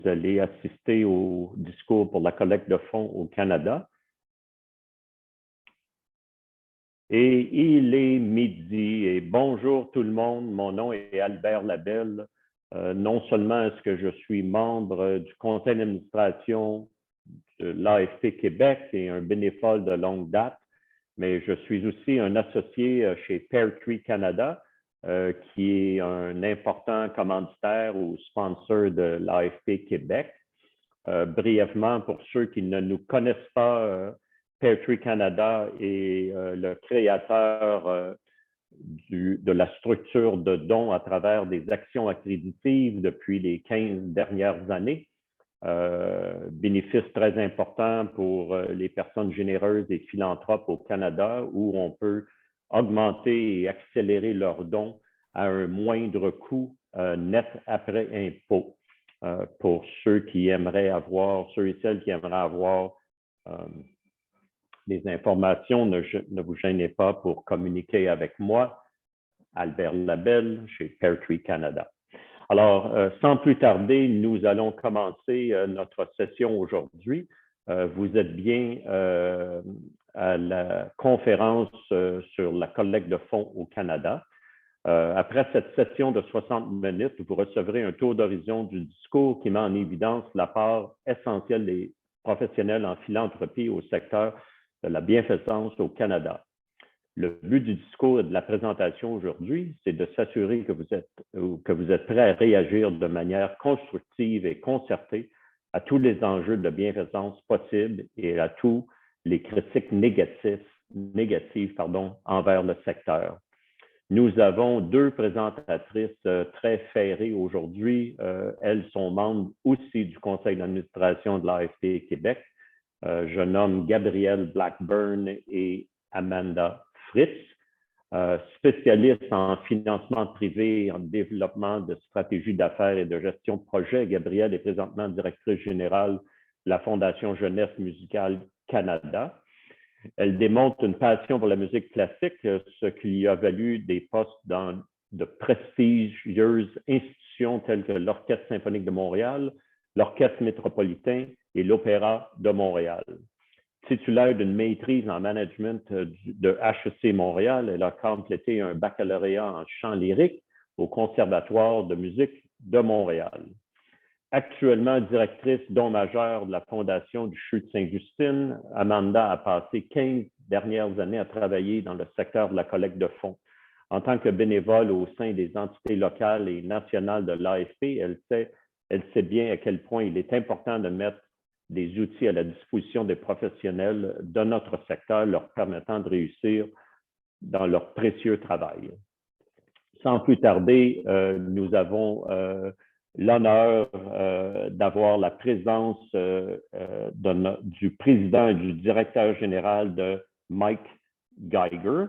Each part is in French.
allez assister au discours pour la collecte de fonds au Canada. Et il est midi et bonjour tout le monde. Mon nom est Albert Labelle. Non seulement est-ce que je suis membre du conseil d'administration de l'AFP Québec et un bénévole de longue date, mais je suis aussi un associé chez Pear Tree Canada, qui est un important commanditaire ou sponsor de l'AFP Québec. Brièvement, pour ceux qui ne nous connaissent pas, Pear Tree Canada est le créateur de la structure de dons à travers des actions accréditives depuis les 15 dernières années. Bénéfice très important pour les personnes généreuses et philanthropes au Canada, où on peut augmenter et accélérer leurs dons à un moindre coût net après impôt. Pour ceux qui aimeraient avoir, ceux et celles qui aimeraient avoir des informations, ne vous gênez pas pour communiquer avec moi, Albert Labelle, chez Pear Tree Canada. Alors, sans plus tarder, nous allons commencer notre session aujourd'hui. Vous êtes bien à la conférence sur la collecte de fonds au Canada. Après cette session de 60 minutes, vous recevrez un tour d'horizon du discours qui met en évidence la part essentielle des professionnels en philanthropie au secteur de la bienfaisance au Canada. Le but du discours et de la présentation aujourd'hui, c'est de s'assurer que vous êtes prêts à réagir de manière constructive et concertée à tous les enjeux de bienfaisance possibles et à tous les critiques négatives envers le secteur. Nous avons deux présentatrices très ferrées aujourd'hui. Elles sont membres aussi du conseil d'administration de l'AFP Québec. Je nomme Gabrielle Blackburn et Amanda Fritz, spécialistes en financement privé et en développement de stratégies d'affaires et de gestion de projet. Gabrielle est présentement directrice générale de la Fondation Jeunesse musicale Canada. Elle démontre une passion pour la musique classique, ce qui lui a valu des postes dans de prestigieuses institutions telles que l'Orchestre symphonique de Montréal, l'Orchestre métropolitain et l'Opéra de Montréal. Titulaire d'une maîtrise en management de HEC Montréal, elle a complété un baccalauréat en chant lyrique au Conservatoire de musique de Montréal. Actuellement directrice don majeur de la Fondation du CHU de Sainte-Justine, Amanda a passé 15 dernières années à travailler dans le secteur de la collecte de fonds. En tant que bénévole au sein des entités locales et nationales de l'AFP, elle sait bien à quel point il est important de mettre des outils à la disposition des professionnels de notre secteur, leur permettant de réussir dans leur précieux travail. Sans plus tarder, nous avons l'honneur d'avoir la présence du président et du directeur général de Mike Geiger.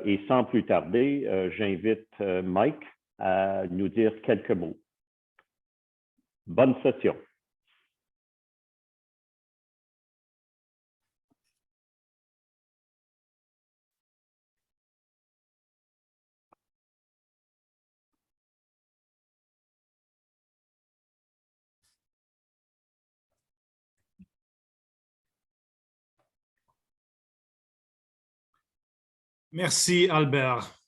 Et sans plus tarder, j'invite Mike à nous dire quelques mots. Bonne session. Merci Albert.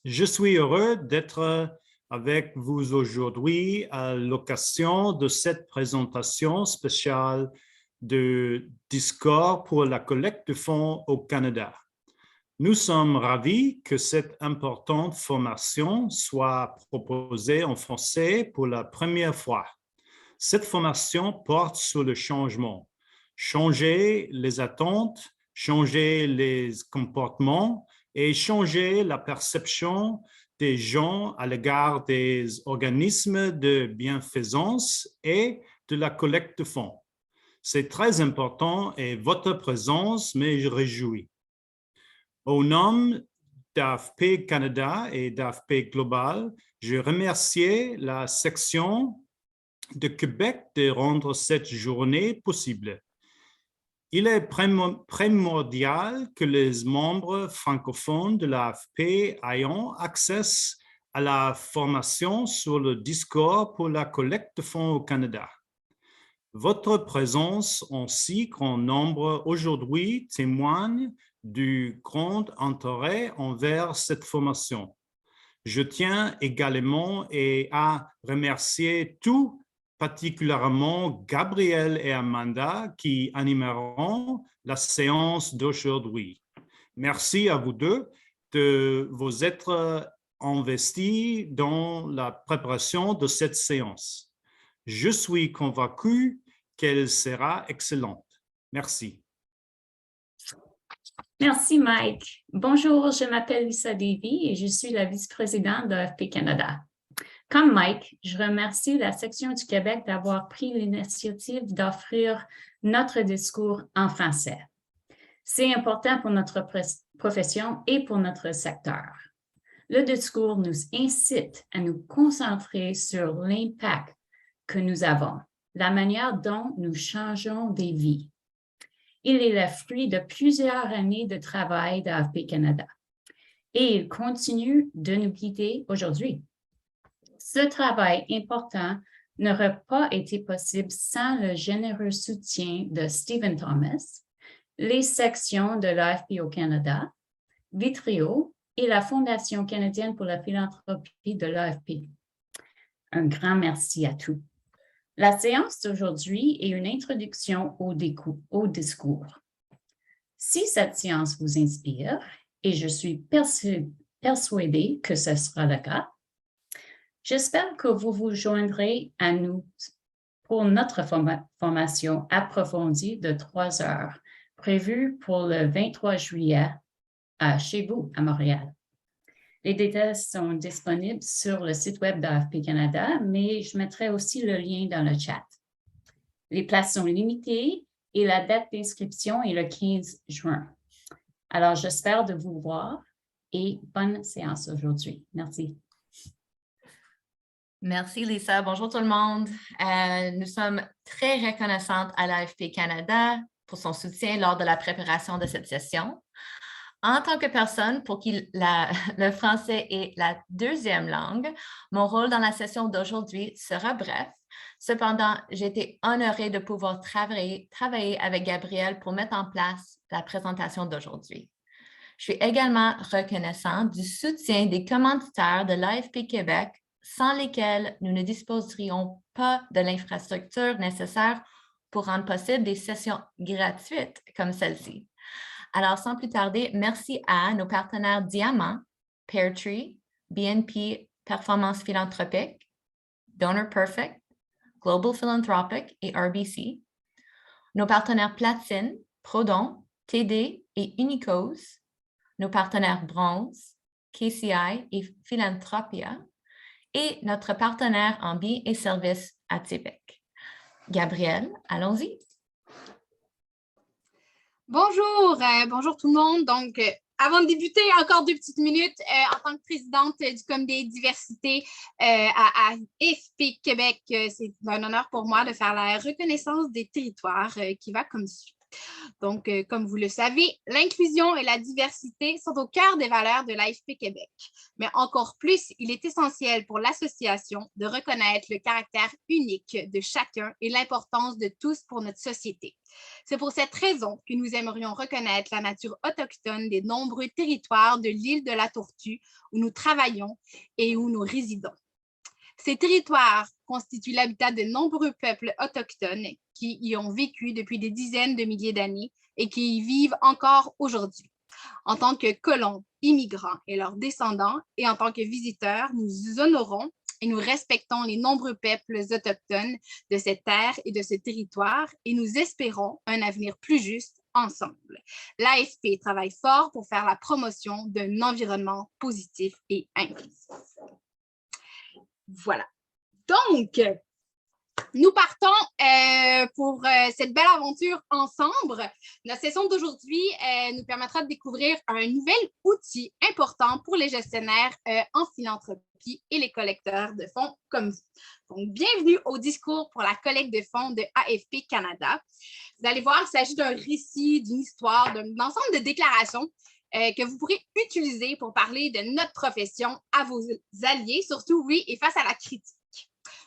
Je suis heureux d'être avec vous aujourd'hui à l'occasion de cette présentation spéciale de Discord pour la collecte de fonds au Canada. Nous sommes ravis que cette importante formation soit proposée en français pour la première fois. Cette formation porte sur le changement. Changer les attentes, changer les comportements et changer la perception des gens à l'égard des organismes de bienfaisance et de la collecte de fonds. C'est très important et votre présence me réjouit. Au nom d'AFP Canada et d'AFP Global, je remercie la section de Québec de rendre cette journée possible. Il est primordial que les membres francophones de l'AFP aient accès à la formation sur le discours pour la collecte de fonds au Canada. Votre présence en si grand nombre aujourd'hui témoigne du grand intérêt envers cette formation. Je tiens également à remercier tout particulièrement Gabriel et Amanda qui animeront la séance d'aujourd'hui. Merci à vous deux de vous être investis dans la préparation de cette séance. Je suis convaincu qu'elle sera excellente. Merci. Merci, Mike. Bonjour, je m'appelle Lisa Davy et je suis la vice-présidente de AFP Canada. Comme Mike, je remercie la section du Québec d'avoir pris l'initiative d'offrir notre discours en français. C'est important pour notre profession et pour notre secteur. Le discours nous incite à nous concentrer sur l'impact que nous avons, la manière dont nous changeons des vies. Il est le fruit de plusieurs années de travail d'AFP Canada et il continue de nous guider aujourd'hui. Ce travail important n'aurait pas été possible sans le généreux soutien de Stephen Thomas, les sections de l'AFP au Canada, Vitrio et la Fondation canadienne pour la philanthropie de l'AFP. Un grand merci à tous. La séance d'aujourd'hui est une introduction au discours. Si cette séance vous inspire, et je suis persuadée que ce sera le cas, j'espère que vous vous joindrez à nous pour notre formation approfondie de 3 heures, prévue pour le 23 juillet chez vous à Montréal. Les détails sont disponibles sur le site web d'AFP Canada, mais je mettrai aussi le lien dans le chat. Les places sont limitées et la date d'inscription est le 15 juin. Alors, j'espère de vous voir et bonne séance aujourd'hui. Merci. Merci, Lisa. Bonjour tout le monde. Nous sommes très reconnaissantes à l'AFP Canada pour son soutien lors de la préparation de cette session. En tant que personne pour qui le français est la deuxième langue, mon rôle dans la session d'aujourd'hui sera bref. Cependant, j'ai été honorée de pouvoir travailler avec Gabriel pour mettre en place la présentation d'aujourd'hui. Je suis également reconnaissante du soutien des commanditaires de l'AFP Québec, sans lesquels nous ne disposerions pas de l'infrastructure nécessaire pour rendre possible des sessions gratuites comme celle-ci. Alors, sans plus tarder, merci à nos partenaires Diamant, Peartree, BNP Performance Philanthropique, Donor Perfect, Global Philanthropic et RBC, nos partenaires Platine, Prodon, TD et Unicos, nos partenaires Bronze, KCI et Philanthropia, et notre partenaire en biens et services Atypique. Gabriel, allons-y. Bonjour, bonjour tout le monde. Donc, avant de débuter, encore 2 petites minutes. En tant que présidente du comité diversité à AFP Québec, c'est un honneur pour moi de faire la reconnaissance des territoires qui va comme suit. Donc, comme vous le savez, l'inclusion et la diversité sont au cœur des valeurs de l'AFP Québec. Mais encore plus, il est essentiel pour l'association de reconnaître le caractère unique de chacun et l'importance de tous pour notre société. C'est pour cette raison que nous aimerions reconnaître la nature autochtone des nombreux territoires de l'île de la Tortue où nous travaillons et où nous résidons. Ces territoires constituent l'habitat de nombreux peuples autochtones qui y ont vécu depuis des dizaines de milliers d'années et qui y vivent encore aujourd'hui. En tant que colons, immigrants et leurs descendants, et en tant que visiteurs, nous honorons et nous respectons les nombreux peuples autochtones de cette terre et de ce territoire et nous espérons un avenir plus juste ensemble. L'AFP travaille fort pour faire la promotion d'un environnement positif et inclusif. Voilà. Donc, nous partons pour cette belle aventure ensemble. Notre session d'aujourd'hui nous permettra de découvrir un nouvel outil important pour les gestionnaires en philanthropie et les collecteurs de fonds comme vous. Donc, bienvenue au discours pour la collecte de fonds de AFP Canada. Vous allez voir, il s'agit d'un récit, d'une histoire, d'un ensemble de déclarations que vous pourrez utiliser pour parler de notre profession à vos alliés, surtout, oui, et face à la critique.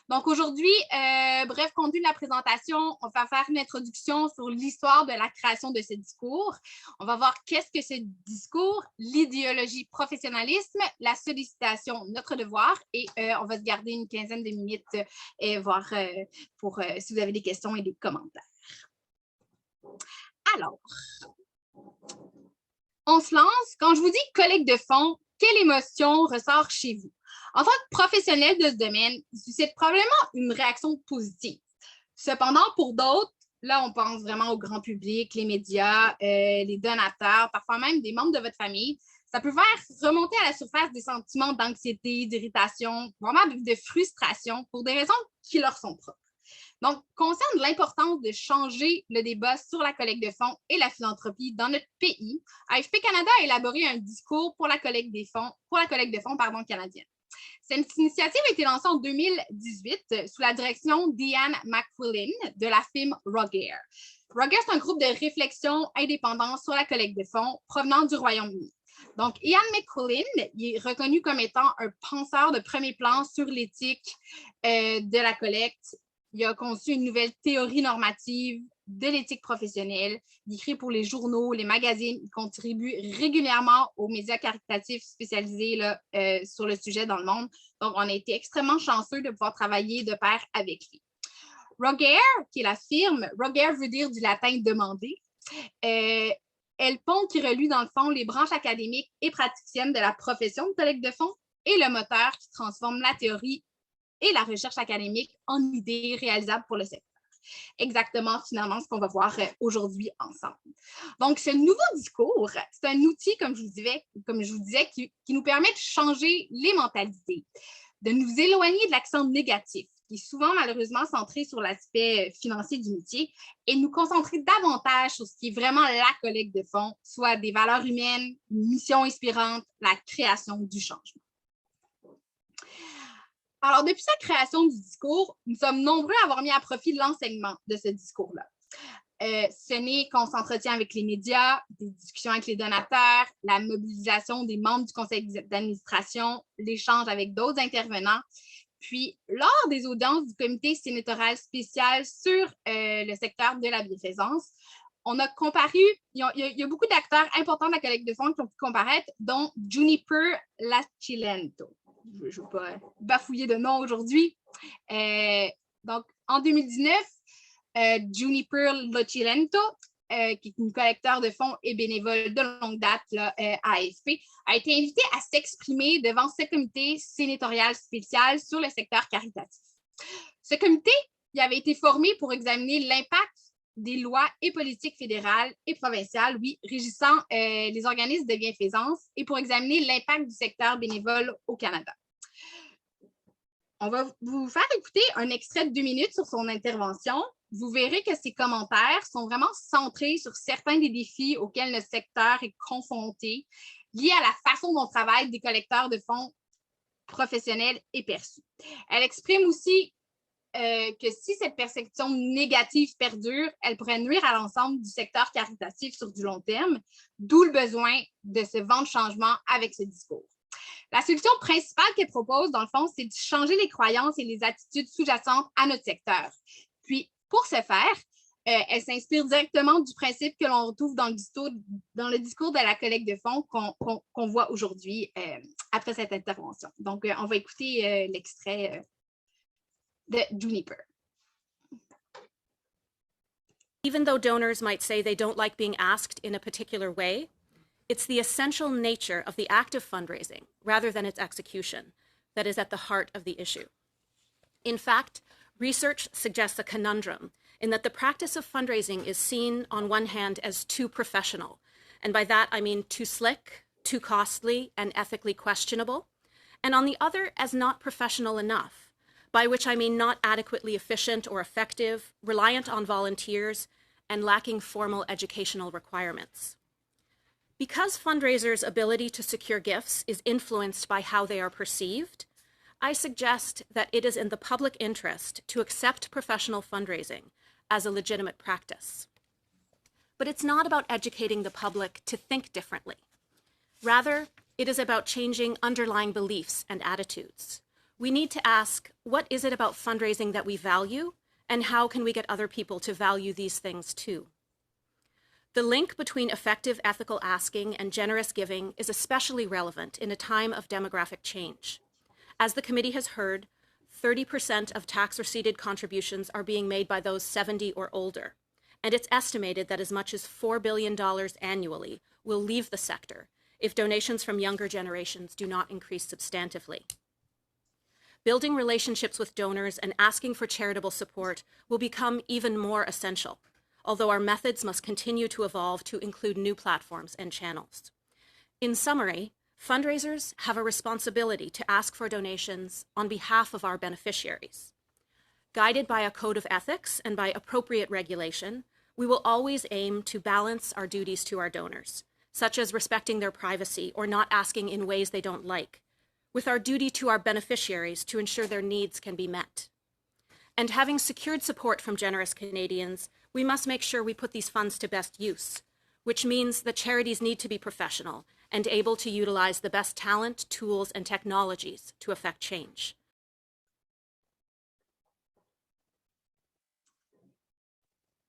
Donc aujourd'hui, bref, compte tenu de la présentation, on va faire une introduction sur l'histoire de la création de ce discours. On va voir qu'est-ce que ce discours, l'idéologie professionnalisme, la sollicitation, notre devoir, et on va se garder une quinzaine de minutes voir pour si vous avez des questions et des commentaires. Alors, on se lance. Quand je vous dis collecte de fonds, quelle émotion ressort chez vous? En tant que professionnel de ce domaine, il suscite probablement une réaction positive. Cependant, pour d'autres, là, on pense vraiment au grand public, les médias, les donateurs, parfois même des membres de votre famille. Ça peut faire remonter à la surface des sentiments d'anxiété, d'irritation, vraiment de frustration pour des raisons qui leur sont propres. Donc, conscient de l'importance de changer le débat sur la collecte de fonds et la philanthropie dans notre pays, AFP Canada a élaboré un discours pour la collecte de fonds canadienne. Cette initiative a été lancée en 2018 sous la direction d'Ian McQuillan de la firme Roger. Roger, c'est un groupe de réflexion indépendant sur la collecte de fonds provenant du Royaume-Uni. Donc, Ian McQuillan il est reconnu comme étant un penseur de premier plan sur l'éthique de la collecte. Il a conçu une nouvelle théorie normative de l'éthique professionnelle. Il écrit pour les journaux, les magazines. Il contribue régulièrement aux médias caritatifs spécialisés là, sur le sujet dans le monde. Donc, on a été extrêmement chanceux de pouvoir travailler de pair avec lui. Roger, qui est la firme, Roger veut dire du latin « demander ». Elle pond qui relie dans le fond les branches académiques et praticiennes de la profession de collecte de fonds et le moteur qui transforme la théorie et la recherche académique en idées réalisables pour le secteur. Exactement, finalement, ce qu'on va voir aujourd'hui ensemble. Donc, ce nouveau discours, c'est un outil, comme je vous disais, qui nous permet de changer les mentalités, de nous éloigner de l'accent négatif, qui est souvent malheureusement centré sur l'aspect financier du métier, et nous concentrer davantage sur ce qui est vraiment la collecte de fonds, soit des valeurs humaines, une mission inspirante, la création du changement. Alors, depuis sa création du discours, nous sommes nombreux à avoir mis à profit l'enseignement de ce discours-là. Ce n'est qu'on s'entretient avec les médias, des discussions avec les donateurs, la mobilisation des membres du conseil d'administration, l'échange avec d'autres intervenants. Puis, lors des audiences du comité sénatorial spécial sur le secteur de la bienfaisance, on a comparu, il y a beaucoup d'acteurs importants de la collecte de fonds qui ont pu comparaître, dont Juniper Lachilento. Je ne vais pas bafouiller de nom aujourd'hui. Donc, en 2019, Juniper Lachilento, qui est une collecteur de fonds et bénévole de longue date là, à AFP, a été invitée à s'exprimer devant ce comité sénatorial spécial sur le secteur caritatif. Ce comité il avait été formé pour examiner l'impact des lois et politiques fédérales et provinciales, oui, régissant les organismes de bienfaisance et pour examiner l'impact du secteur bénévole au Canada. On va vous faire écouter un extrait de 2 minutes sur son intervention. Vous verrez que ses commentaires sont vraiment centrés sur certains des défis auxquels notre secteur est confronté, liés à la façon dont travaillent des collecteurs de fonds professionnels et perçus. Elle exprime aussi que si cette perception négative perdure, elle pourrait nuire à l'ensemble du secteur caritatif sur du long terme, d'où le besoin de ce vent de changement avec ce discours. La solution principale qu'elle propose, dans le fond, c'est de changer les croyances et les attitudes sous-jacentes à notre secteur. Puis, pour ce faire, elle s'inspire directement du principe que l'on retrouve dans le discours de la collecte de fonds qu'on voit aujourd'hui après cette intervention. Donc, on va écouter l'extrait de Juniper. Even though donors might say they don't like being asked in a particular way, it's the essential nature of the act of fundraising, rather than its execution, that is at the heart of the issue. In fact, research suggests a conundrum in that the practice of fundraising is seen on one hand as too professional, and by that I mean too slick, too costly, and ethically questionable, and on the other as not professional enough, by which I mean not adequately efficient or effective, reliant on volunteers, and lacking formal educational requirements. Because fundraisers' ability to secure gifts is influenced by how they are perceived, I suggest that it is in the public interest to accept professional fundraising as a legitimate practice. But it's not about educating the public to think differently. Rather, it is about changing underlying beliefs and attitudes. We need to ask, what is it about fundraising that we value, and how can we get other people to value these things too? The link between effective ethical asking and generous giving is especially relevant in a time of demographic change. As the committee has heard, 30% of tax-receipted contributions are being made by those 70 or older, and it's estimated that as much as $4 billion annually will leave the sector if donations from younger generations do not increase substantively. Building relationships with donors and asking for charitable support will become even more essential, although our methods must continue to evolve to include new platforms and channels. In summary, fundraisers have a responsibility to ask for donations on behalf of our beneficiaries. Guided by a code of ethics and by appropriate regulation, we will always aim to balance our duties to our donors, such as respecting their privacy or not asking in ways they don't like, with our duty to our beneficiaries to ensure their needs can be met. And having secured support from generous Canadians, we must make sure we put these funds to best use, which means that charities need to be professional and able to utilize the best talent, tools, and technologies to effect change.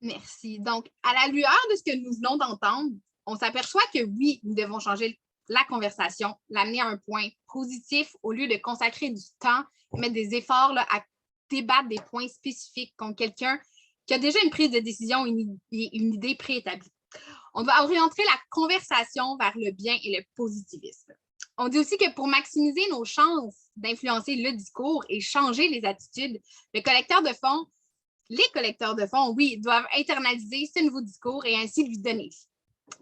Merci. Donc, à la lueur de ce que nous venons d'entendre, on s'aperçoit que oui, nous devons changer la conversation, l'amener à un point positif au lieu de consacrer du temps, mettre des efforts là, à débattre des points spécifiques contre quelqu'un qui a déjà une prise de décision, une idée préétablie. On doit orienter la conversation vers le bien et le positivisme. On dit aussi que pour maximiser nos chances d'influencer le discours et changer les attitudes, les collecteurs de fonds, oui, doivent internaliser ce nouveau discours et ainsi lui donner vie.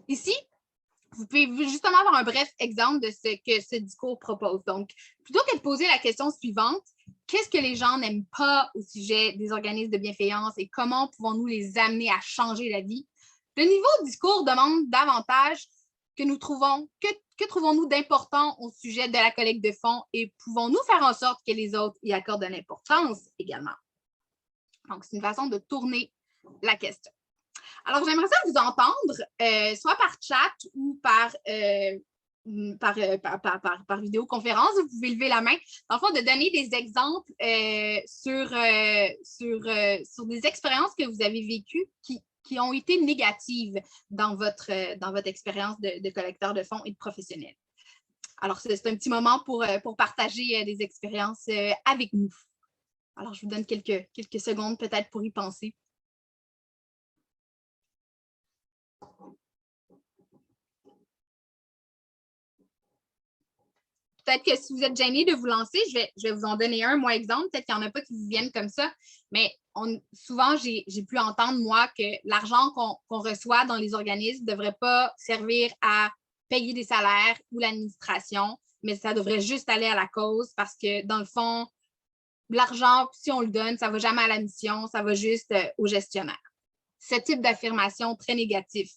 Ici, vous pouvez justement avoir un bref exemple de ce que ce discours propose. Donc, plutôt que de poser la question suivante, qu'est-ce que les gens n'aiment pas au sujet des organismes de bienfaisance et comment pouvons-nous les amener à changer la vie? Le niveau de discours demande davantage que trouvons-nous d'important au sujet de la collecte de fonds et pouvons-nous faire en sorte que les autres y accordent de l'importance également? Donc, c'est une façon de tourner la question. Alors, j'aimerais ça vous entendre, soit par chat ou par vidéoconférence. Vous pouvez lever la main. Dans le fond, de donner des exemples sur des expériences que vous avez vécues qui ont été négatives dans votre expérience de collecteur de fonds et de professionnel. Alors, c'est un petit moment pour partager des expériences avec nous. Alors, je vous donne quelques secondes peut-être pour y penser. Peut-être que si vous êtes gêné de vous lancer, je vais vous en donner un, moi, exemple. Peut-être qu'il n'y en a pas qui vous viennent comme ça, mais souvent, j'ai pu entendre, moi, que l'argent qu'on reçoit dans les organismes ne devrait pas servir à payer des salaires ou l'administration, mais ça devrait juste aller à la cause parce que, dans le fond, l'argent, si on le donne, ça ne va jamais à la mission, ça va juste au gestionnaire. Ce type d'affirmation très négatif.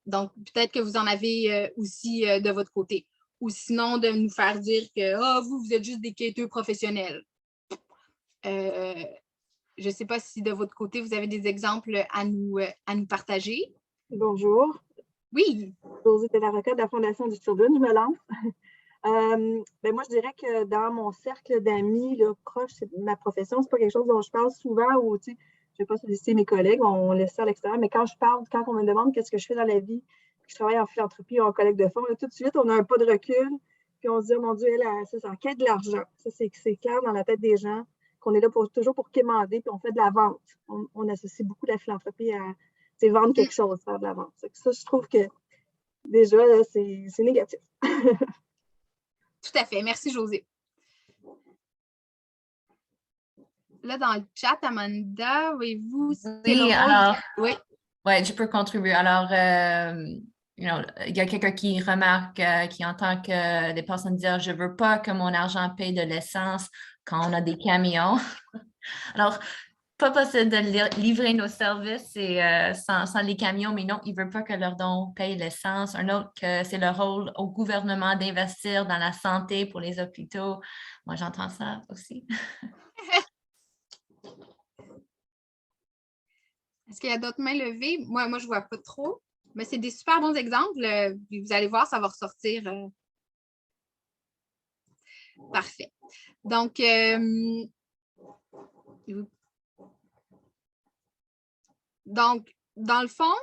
Donc, peut-être que vous en avez aussi de votre côté. Ou sinon, de nous faire dire que vous êtes juste des quêteux professionnels. Je ne sais pas si de votre côté, vous avez des exemples à nous partager. Bonjour. Oui. Josée Telaroca de la Fondation du Turbine, je me lance. Moi, je dirais que dans mon cercle d'amis proche, c'est ma profession, c'est pas quelque chose dont je parle souvent ou, je ne vais pas solliciter mes collègues, on laisse ça à l'extérieur, mais quand on me demande qu'est-ce que je fais dans la vie, je travaille en philanthropie ou en collecte de fonds, là, tout de suite, on a un pas de recul, puis on se dit, oh mon Dieu, c'est en quête de l'argent. Ça, c'est clair dans la tête des gens qu'on est là toujours pour quémander, puis on fait de la vente. On associe beaucoup la philanthropie à vendre quelque chose, faire de la vente. Ça, je trouve que déjà, là, c'est négatif. Tout à fait. Merci, Josée. Là, dans le chat, Amanda, voyez-vous? Oui, alors, oui, je peux contribuer. Alors, il y a quelqu'un qui remarque, qui entend que des personnes disent « Je ne veux pas que mon argent paye de l'essence quand on a des camions. » Alors, pas possible de livrer nos services sans les camions, mais non, ils ne veulent pas que leur don paye l'essence. Un autre, que c'est le rôle au gouvernement d'investir dans la santé pour les hôpitaux. Moi, j'entends ça aussi. Est-ce qu'il y a d'autres mains levées? Moi, je ne vois pas trop. Mais c'est des super bons exemples. Vous allez voir, ça va ressortir. Parfait. Donc, dans le fond,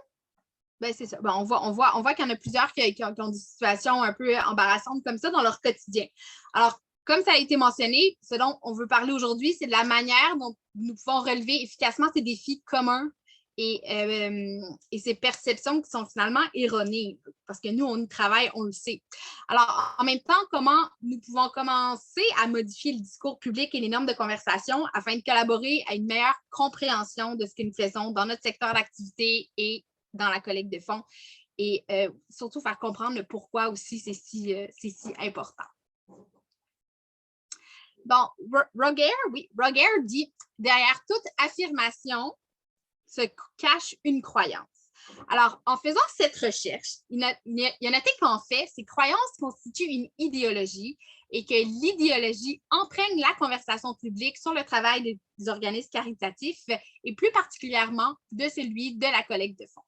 ben c'est ça. Ben, on voit qu'il y en a plusieurs qui ont des situations un peu embarrassantes comme ça dans leur quotidien. Alors, comme ça a été mentionné, ce dont on veut parler aujourd'hui, c'est de la manière dont nous pouvons relever efficacement ces défis communs et ces perceptions qui sont finalement erronées, parce que nous, on y travaille, on le sait. Alors, en même temps, comment nous pouvons commencer à modifier le discours public et les normes de conversation afin de collaborer à une meilleure compréhension de ce que nous faisons dans notre secteur d'activité et dans la collecte de fonds, et surtout faire comprendre le pourquoi aussi c'est si important. Bon, Roger dit « Derrière toute affirmation se cache une croyance ». Alors, en faisant cette recherche, il a noté qu'en fait, ces croyances constituent une idéologie et que l'idéologie imprègne la conversation publique sur le travail des organismes caritatifs et plus particulièrement de celui de la collecte de fonds.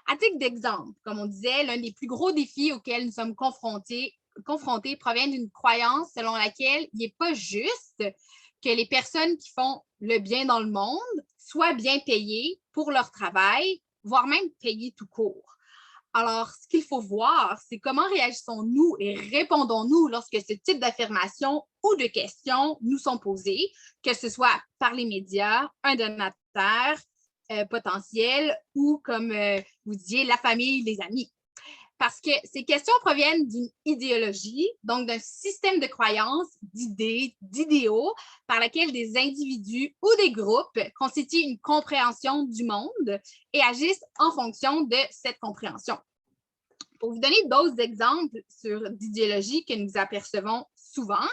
À titre d'exemple, comme on disait, l'un des plus gros défis auxquels nous sommes confrontés provient d'une croyance selon laquelle il n'est pas juste que les personnes qui font le bien dans le monde soient bien payées pour leur travail, voire même payées tout court. Alors, ce qu'il faut voir, c'est comment réagissons-nous et répondons-nous lorsque ce type d'affirmation ou de questions nous sont posées, que ce soit par les médias, un donateur potentiel ou, comme vous disiez, la famille, les amis. Parce que ces questions proviennent d'une idéologie, donc d'un système de croyances, d'idées, d'idéaux par laquelle des individus ou des groupes constituent une compréhension du monde et agissent en fonction de cette compréhension. Pour vous donner d'autres exemples d'idéologies que nous apercevons souvent,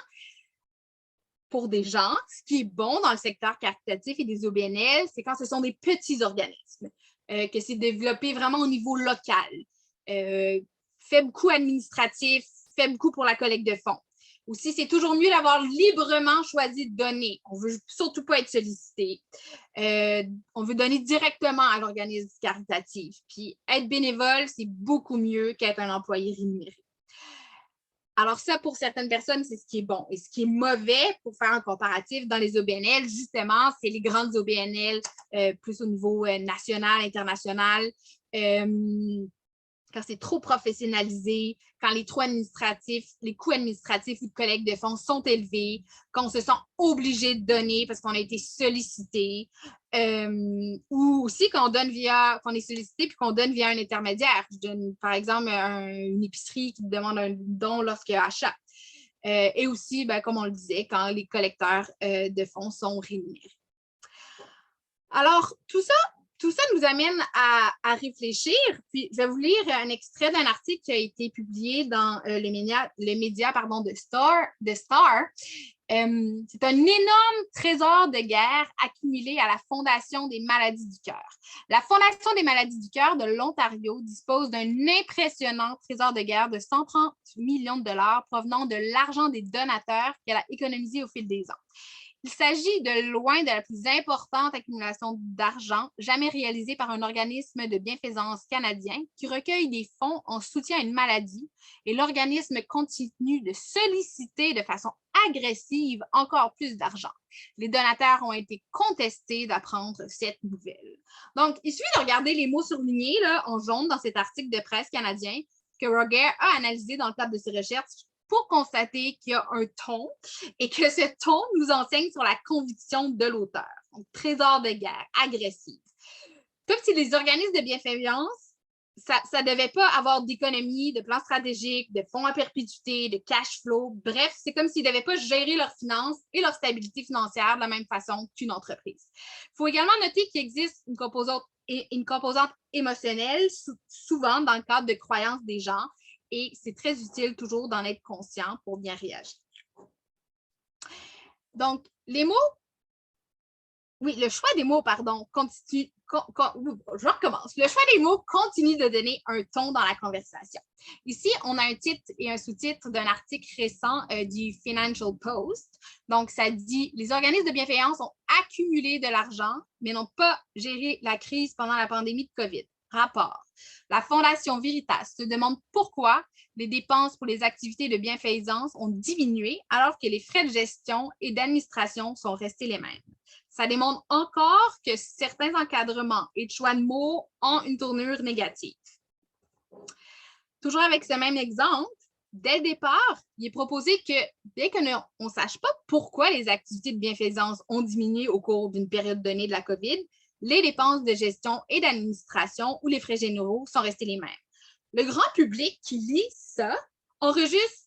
pour des gens, ce qui est bon dans le secteur caritatif et des OBNL, c'est quand ce sont des petits organismes, que c'est développé vraiment au niveau local. Faible coût administratif, faible coût pour la collecte de fonds. Aussi, c'est toujours mieux d'avoir librement choisi de donner. On ne veut surtout pas être sollicité. On veut donner directement à l'organisme caritatif. Puis être bénévole, c'est beaucoup mieux qu'être un employé rémunéré. Alors ça, pour certaines personnes, c'est ce qui est bon. Et ce qui est mauvais, pour faire un comparatif dans les OBNL, justement, c'est les grandes OBNL, plus au niveau national, international, quand c'est trop professionnalisé, quand les coûts administratifs ou de collecte de fonds sont élevés, quand on se sent obligé de donner parce qu'on a été sollicité, ou aussi quand on est sollicité puis qu'on donne via un intermédiaire. Je donne, par exemple, une épicerie qui demande un don lorsqu'il y a achat. Et aussi, comme on le disait, quand les collecteurs de fonds sont rémunérés. Alors, tout ça nous amène à réfléchir. Puis, je vais vous lire un extrait d'un article qui a été publié dans les médias de Star. C'est un énorme trésor de guerre accumulé à la Fondation des maladies du cœur. La Fondation des maladies du cœur de l'Ontario dispose d'un impressionnant trésor de guerre de 130 millions de dollars provenant de l'argent des donateurs qu'elle a économisé au fil des ans. Il s'agit de loin de la plus importante accumulation d'argent jamais réalisée par un organisme de bienfaisance canadien qui recueille des fonds en soutien à une maladie et l'organisme continue de solliciter de façon agressive encore plus d'argent. Les donateurs ont été contestés d'apprendre cette nouvelle. Donc, il suffit de regarder les mots surlignés là, en jaune dans cet article de presse canadien que Roger a analysé dans le cadre de ses recherches pour constater qu'il y a un ton et que ce ton nous enseigne sur la conviction de l'auteur. Donc, trésor de guerre, agressif. Comme si les organismes de bienfaisance, ça ne devait pas avoir d'économie, de plan stratégique, de fonds à perpétuité, de cash flow. Bref, c'est comme s'ils ne devaient pas gérer leurs finances et leur stabilité financière de la même façon qu'une entreprise. Il faut également noter qu'il existe une composante émotionnelle, souvent dans le cadre de croyances des gens, et c'est très utile toujours d'en être conscient pour bien réagir. Donc, le choix des mots, continue. Je recommence. Le choix des mots continue de donner un ton dans la conversation. Ici, on a un titre et un sous-titre d'un article récent du Financial Post. Donc, ça dit « Les organismes de bienfaisance ont accumulé de l'argent, mais n'ont pas géré la crise pendant la pandémie de COVID. rapport. La Fondation Veritas se demande pourquoi les dépenses pour les activités de bienfaisance ont diminué alors que les frais de gestion et d'administration sont restés les mêmes. Ça démontre encore que certains encadrements et de choix de mots ont une tournure négative. Toujours avec ce même exemple, dès le départ, il est proposé que, bien qu'on ne sache pas pourquoi les activités de bienfaisance ont diminué au cours d'une période donnée de la COVID, les dépenses de gestion et d'administration ou les frais généraux sont restés les mêmes. Le grand public qui lit ça enregistre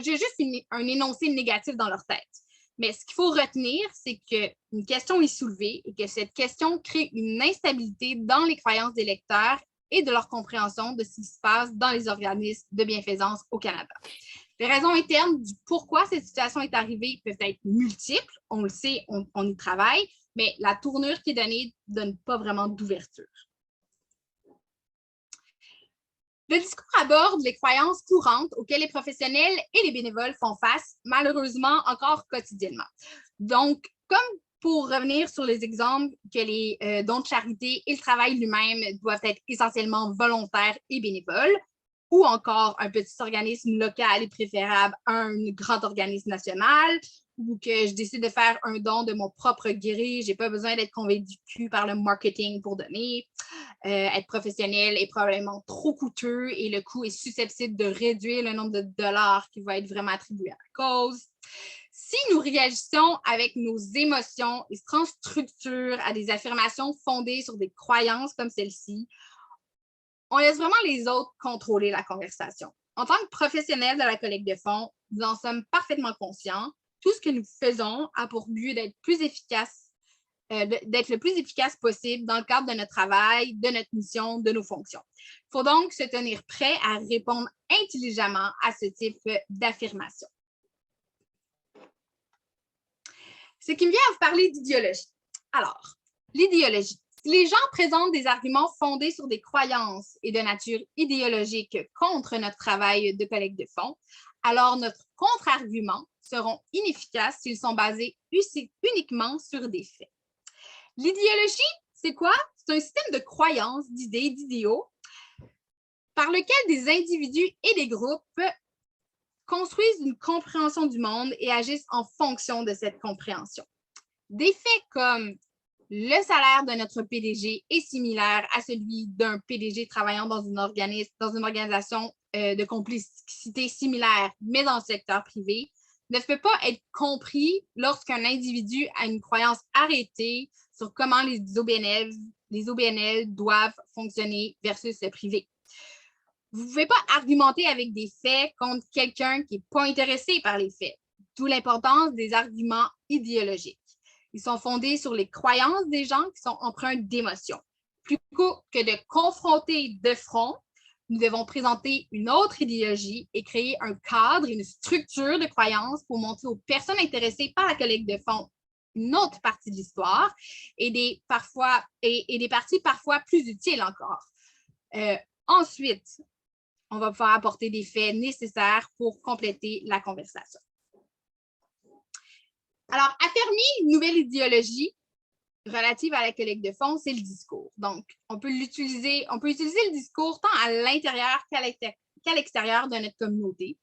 juste un énoncé négatif dans leur tête. Mais ce qu'il faut retenir, c'est qu'une question est soulevée et que cette question crée une instabilité dans les croyances des lecteurs et de leur compréhension de ce qui se passe dans les organismes de bienfaisance au Canada. Les raisons internes du pourquoi cette situation est arrivée peuvent être multiples. On le sait, on y travaille, mais la tournure qui est donnée ne donne pas vraiment d'ouverture. Le discours aborde les croyances courantes auxquelles les professionnels et les bénévoles font face, malheureusement encore quotidiennement. Donc, comme pour revenir sur les exemples que les dons de charité et le travail lui-même doivent être essentiellement volontaires et bénévoles, ou encore un petit organisme local est préférable à un grand organisme national, ou que je décide de faire un don de mon propre gré, je n'ai pas besoin d'être convaincu par le marketing pour donner. Être professionnel est probablement trop coûteux et le coût est susceptible de réduire le nombre de dollars qui va être vraiment attribué à la cause. Si nous réagissons avec nos émotions et sans structure à des affirmations fondées sur des croyances comme celle-ci, on laisse vraiment les autres contrôler la conversation. En tant que professionnels de la collecte de fonds, nous en sommes parfaitement conscients. Tout ce que nous faisons a pour but d'être le plus efficace possible dans le cadre de notre travail, de notre mission, de nos fonctions. Il faut donc se tenir prêt à répondre intelligemment à ce type d'affirmation. Ce qui me vient à vous parler d'idéologie. Alors, l'idéologie. Si les gens présentent des arguments fondés sur des croyances et de nature idéologique contre notre travail de collecte de fonds, alors notre contre-argument seront inefficaces s'ils sont basés uniquement sur des faits. L'idéologie, c'est quoi? C'est un système de croyances, d'idées, d'idéaux par lequel des individus et des groupes construisent une compréhension du monde et agissent en fonction de cette compréhension. Des faits comme le salaire de notre PDG est similaire à celui d'un PDG travaillant dans une organisation de complicité similaire, mais dans le secteur privé, ne peut pas être compris lorsqu'un individu a une croyance arrêtée sur comment les OBNL doivent fonctionner versus le privé. Vous ne pouvez pas argumenter avec des faits contre quelqu'un qui n'est pas intéressé par les faits, d'où l'importance des arguments idéologiques. Ils sont fondés sur les croyances des gens qui sont empreints d'émotions. Plutôt que de confronter de front, nous devons présenter une autre idéologie et créer un cadre, une structure de croyances pour montrer aux personnes intéressées par la collecte de fonds une autre partie de l'histoire et des parties parfois plus utiles encore. Ensuite, on va pouvoir apporter des faits nécessaires pour compléter la conversation. Alors, affermir une nouvelle idéologie relative à la collecte de fonds, c'est le discours. Donc, on peut utiliser le discours tant à l'intérieur qu'à l'extérieur de notre communauté.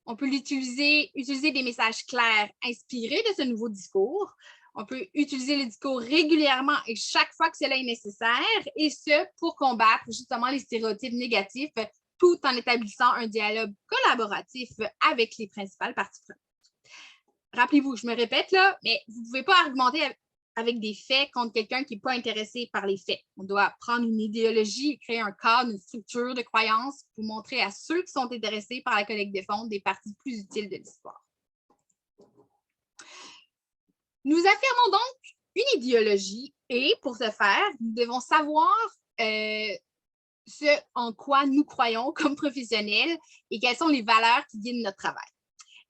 On peut utiliser des messages clairs inspirés de ce nouveau discours. On peut utiliser le discours régulièrement et chaque fois que cela est nécessaire, et ce, pour combattre justement les stéréotypes négatifs, tout en établissant un dialogue collaboratif avec les principales parties prenantes. Rappelez-vous, je me répète là, mais vous ne pouvez pas argumenter avec des faits contre quelqu'un qui n'est pas intéressé par les faits. On doit prendre une idéologie et créer un cadre, une structure de croyance pour montrer à ceux qui sont intéressés par la collecte de fonds des parties plus utiles de l'histoire. Nous affirmons donc une idéologie et pour ce faire, nous devons savoir ce en quoi nous croyons comme professionnels et quelles sont les valeurs qui guident notre travail.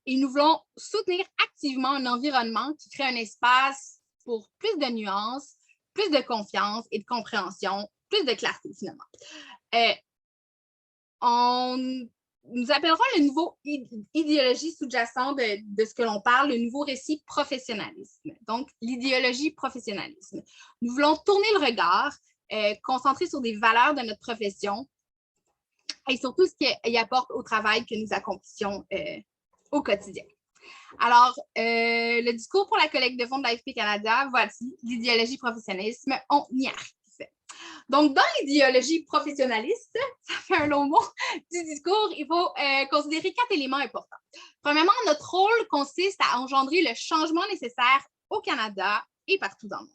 Et nous voulons soutenir activement un environnement qui crée un espace pour plus de nuances, plus de confiance et de compréhension, plus de clarté finalement. Nous appellerons le nouveau idéologie sous-jacent de ce que l'on parle, le nouveau récit professionnalisme. Donc, l'idéologie professionnalisme. Nous voulons tourner le regard concentré sur des valeurs de notre profession et surtout ce qu'il apporte au travail que nous accomplissions au quotidien. Alors, le discours pour la collecte de fonds de l'AFP Canada, voici l'idéologie professionnalisme, on y arrive. Donc, dans l'idéologie professionnaliste, ça fait un long mot, du discours, il faut considérer 4 éléments importants. Premièrement, notre rôle consiste à engendrer le changement nécessaire au Canada et partout dans le monde.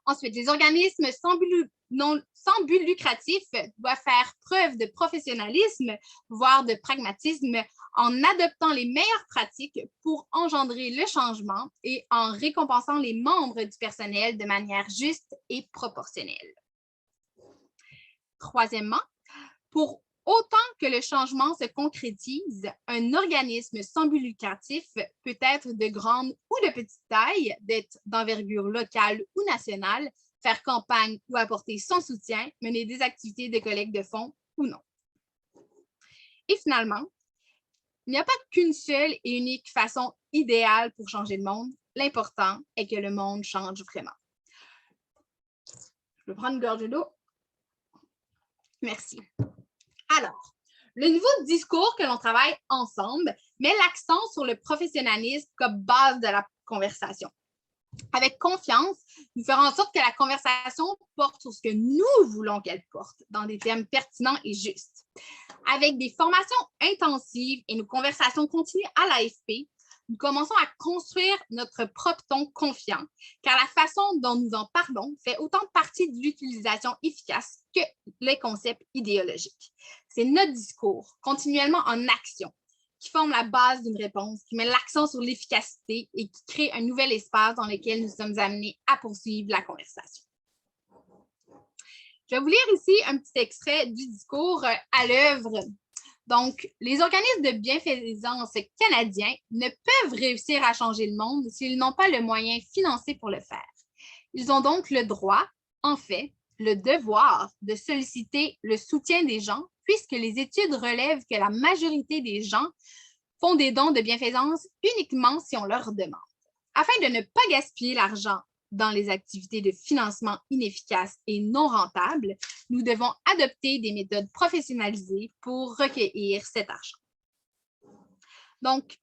Ensuite, les organismes sans but lucratif doivent faire preuve de professionnalisme, voire de pragmatisme, en adoptant les meilleures pratiques pour engendrer le changement et en récompensant les membres du personnel de manière juste et proportionnelle. Troisièmement, pour autant que le changement se concrétise, un organisme sans but lucratif peut être de grande ou de petite taille, d'être d'envergure locale ou nationale, faire campagne ou apporter son soutien, mener des activités de collecte de fonds ou non. Et finalement, il n'y a pas qu'une seule et unique façon idéale pour changer le monde. L'important est que le monde change vraiment. Je vais prendre une gorgée d'eau. Merci. Alors, le nouveau discours que l'on travaille ensemble met l'accent sur le professionnalisme comme base de la conversation. Avec confiance, nous ferons en sorte que la conversation porte sur ce que nous voulons qu'elle porte, dans des termes pertinents et justes. Avec des formations intensives et nos conversations continues à l'AFP, nous commençons à construire notre propre ton confiant, car la façon dont nous en parlons fait autant partie de l'utilisation efficace que les concepts idéologiques. C'est notre discours, continuellement en action, qui forme la base d'une réponse, qui met l'accent sur l'efficacité et qui crée un nouvel espace dans lequel nous sommes amenés à poursuivre la conversation. Je vais vous lire ici un petit extrait du discours à l'œuvre. Donc, les organismes de bienfaisance canadiens ne peuvent réussir à changer le monde s'ils n'ont pas le moyen financier pour le faire. Ils ont donc le droit, en fait, le devoir de solliciter le soutien des gens, puisque les études relèvent que la majorité des gens font des dons de bienfaisance uniquement si on leur demande. Afin de ne pas gaspiller l'argent dans les activités de financement inefficaces et non rentables, nous devons adopter des méthodes professionnalisées pour recueillir cet argent. Donc,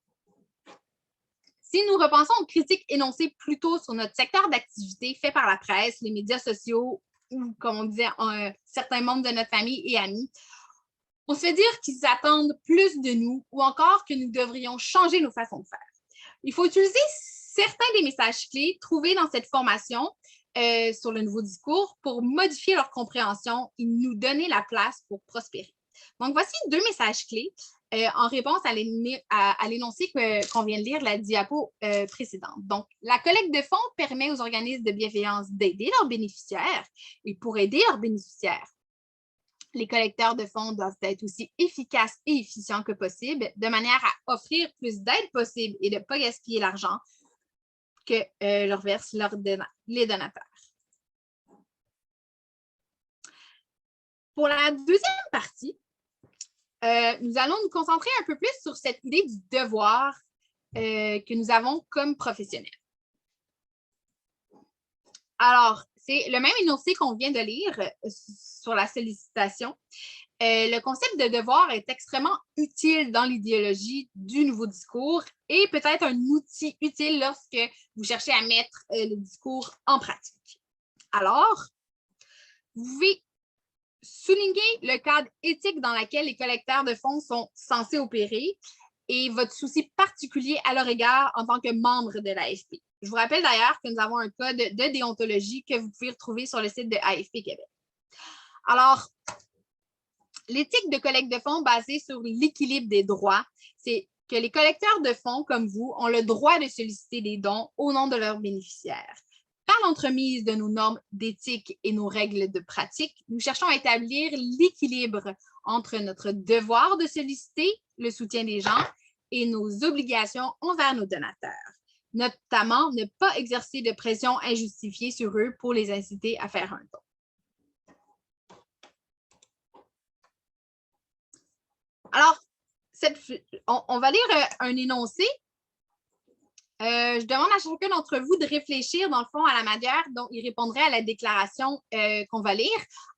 si nous repensons aux critiques énoncées plus tôt sur notre secteur d'activité fait par la presse, les médias sociaux ou, comme on disait, certains membres de notre famille et amis, on se fait dire qu'ils attendent plus de nous ou encore que nous devrions changer nos façons de faire. Il faut utiliser certains des messages clés trouvés dans cette formation sur le nouveau discours pour modifier leur compréhension et nous donner la place pour prospérer. Donc, voici 2 messages clés en réponse à l'énoncé qu'on vient de lire, la diapo précédente. Donc, la collecte de fonds permet aux organismes de bienveillance d'aider leurs bénéficiaires et pour aider leurs bénéficiaires, les collecteurs de fonds doivent être aussi efficaces et efficients que possible, de manière à offrir plus d'aide possible et de ne pas gaspiller l'argent que leur versent les donateurs. Pour la deuxième partie, nous allons nous concentrer un peu plus sur cette idée du devoir que nous avons comme professionnels. Alors, c'est le même énoncé qu'on vient de lire sur la sollicitation. Le concept de devoir est extrêmement utile dans l'idéologie du nouveau discours et peut-être un outil utile lorsque vous cherchez à mettre le discours en pratique. Alors, vous pouvez souligner le cadre éthique dans lequel les collecteurs de fonds sont censés opérer et votre souci particulier à leur égard en tant que membre de l'AFP. Je vous rappelle d'ailleurs que nous avons un code de déontologie que vous pouvez retrouver sur le site de AFP Québec. Alors, l'éthique de collecte de fonds basée sur l'équilibre des droits, c'est que les collecteurs de fonds comme vous ont le droit de solliciter des dons au nom de leurs bénéficiaires. Par l'entremise de nos normes d'éthique et nos règles de pratique, nous cherchons à établir l'équilibre entre notre devoir de solliciter le soutien des gens et nos obligations envers nos donateurs, notamment ne pas exercer de pression injustifiée sur eux pour les inciter à faire un don. Alors, on va lire un énoncé Je demande à chacun d'entre vous de réfléchir, dans le fond, à la manière dont il répondrait à la déclaration qu'on va lire,